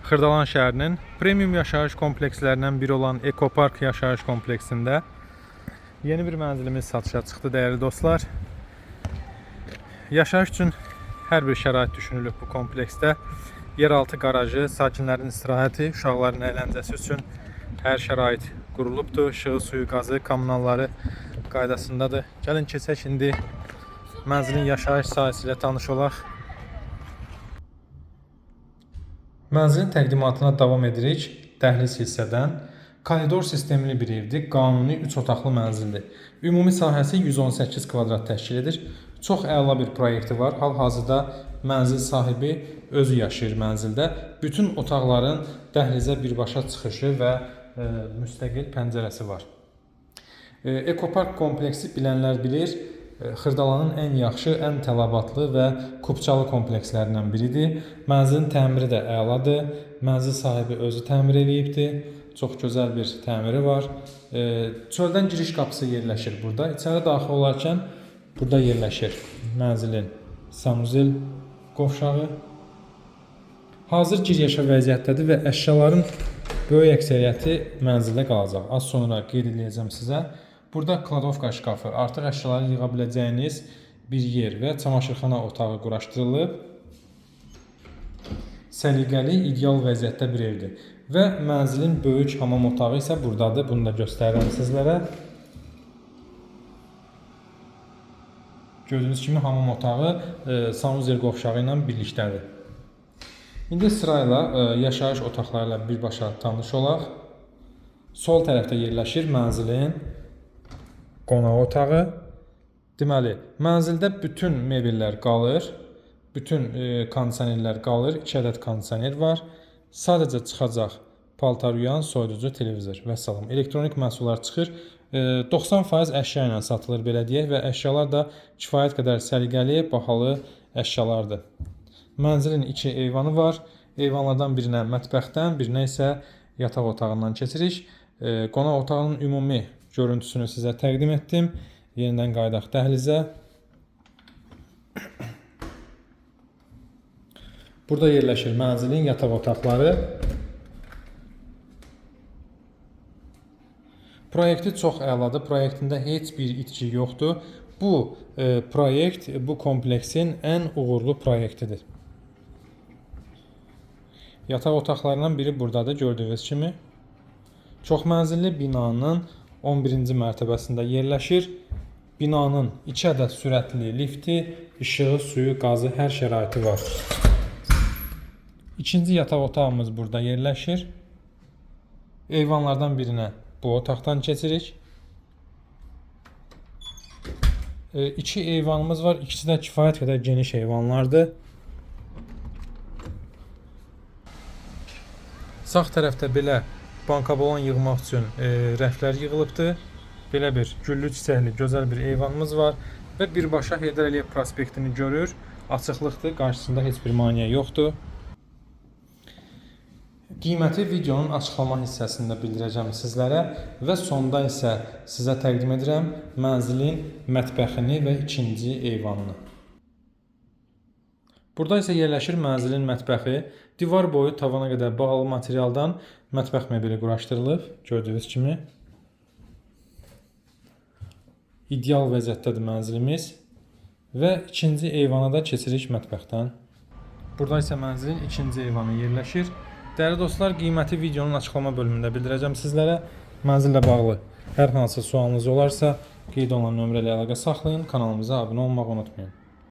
Xırdalan şəhərinin premium yaşayış komplekslərindən biri olan Ekopark yaşayış kompleksində yeni bir mənzilimiz satışa çıxdı dəyərli dostlar. Yaşayış üçün hər bir şərait düşünülüb bu kompleksdə. Yeraltı qarajı, sakinlərin istirahəti, uşaqların əyləncəsi üçün hər şərait qurulubdur. Işığı, suyu, qazı, kommunalları qaydasındadır. Gəlin keçək indi mənzilin yaşayış sahəsi ilə tanış olaq. Mənzilin təqdimatına davam edirik. Dəhliz hissədən. Koridor sistemli bir evdir. Qanuni 3 otaqlı mənzildir. Ümumi sahəsi 118 kvadrat təşkil edir. Çox əla bir proyekti var. Hal-hazırda mənzil sahibi özü yaşayır mənzildə. Bütün otaqların dəhlizə birbaşa çıxışı və müstəqil pəncərəsi var. Ekopark kompleksi bilənlər bilir, Xırdalanın ən yaxşı, ən tələbatlı və Kupçalı komplekslərindən biridir. Mənzilin təmiri də əladır. Mənzil sahibi özü təmir edibdir. Çox gözəl bir təmiri var. Çöldən giriş qapısı yerləşir burada. İçəri daxil olarkən burada yerləşir mənzilin sanuzel qovşağı. Hazır giriş vəziyyətdədir və əşyaların böyük əksəriyyəti mənzildə qalacaq. Az sonra qeyd edəcəm sizə. Burada kladovka şkafı, artıq əşyaları yığa biləcəyiniz bir yer və çamaşırxana otağı quraşdırılıb. Səliqəli, ideal vəziyyətdə bir evdir. Və mənzilin böyük hamam otağı isə buradadır. Bunu da göstərirəm sizlərə. Gördüyünüz kimi hamam otağı sanuzel qovşağı ilə birlikdədir. İndi sırayla yaşayış otaqları ilə birbaşa tanış olaq. Sol tərəfdə yerləşir mənzilin qonaq otağı. Deməli, mənzildə bütün mebellər qalır. Bütün kondisionerlər qalır. 2 ədəd kondisioner var. Sadəcə çıxacaq paltar yuyan, soyuducu, televizor və salam. Elektronik məhsullar çıxır. 90% əşya ilə satılır belə deyək və əşyalar da kifayət qədər səliqəli, bahalı əşyalardır. Mənzilin 2 eyvanı var. Eyvanlardan birinə mətbəxdən, birinə isə yataq otağından keçirik. Qonaq otağının ümumi görüntüsünü sizə təqdim etdim. Yenidən qayıdaq dəhlizə. Burada yerləşir mənzilin yataq otaqları. Proyekti çox əladır. Proyektində heç bir itki yoxdur. Bu proyekt bu kompleksin ən uğurlu proyektidir. Yataq otaqlarından biri buradadır gördüyünüz kimi. Çox mənzilli binanın 11-ci mərtəbəsində yerləşir. Binanın 2 ədəd sürətli lifti, işığı, suyu, qazı, hər şəraiti var. İkinci yataq otağımız burada yerləşir. Eyvanlardan birinə bu otaqdan keçirik. 2 eyvanımız var. İkisi də kifayət qədər geniş eyvanlardır. Sağ tərəfdə belə bankabolon yığmaq üçün rəflər yığılıbdır. Belə bir güllü çiçəkli gözəl bir eyvanımız var və birbaşa Heydər Əliyev prospektini görür. Açıqlıqdır, qarşısında heç bir maneə yoxdur. Qiyməti videonun açıqlama hissəsində bildirəcəm sizlərə və sonda isə sizə təqdim edirəm mənzilin mətbəxini və ikinci eyvanını. Burada isə yerləşir mənzilin mətbəxi. Divar boyu tavana qədər bahalı materialdan mətbəx mebeli quraşdırılıb, gördüyünüz kimi. İdeal vəziyyətdədir mənzilimiz və ikinci eyvana da keçirik mətbəxdən. Burada isə mənzilin ikinci eyvanı yerləşir. Dəyərli dostlar, qiyməti videonun açıqlama bölümündə bildirəcəm sizlərə. Mənzillə bağlı hər hansı sualınız olarsa qeyd olunan nömrə ilə əlaqə saxlayın. Kanalımıza abunə olmağı unutmayın.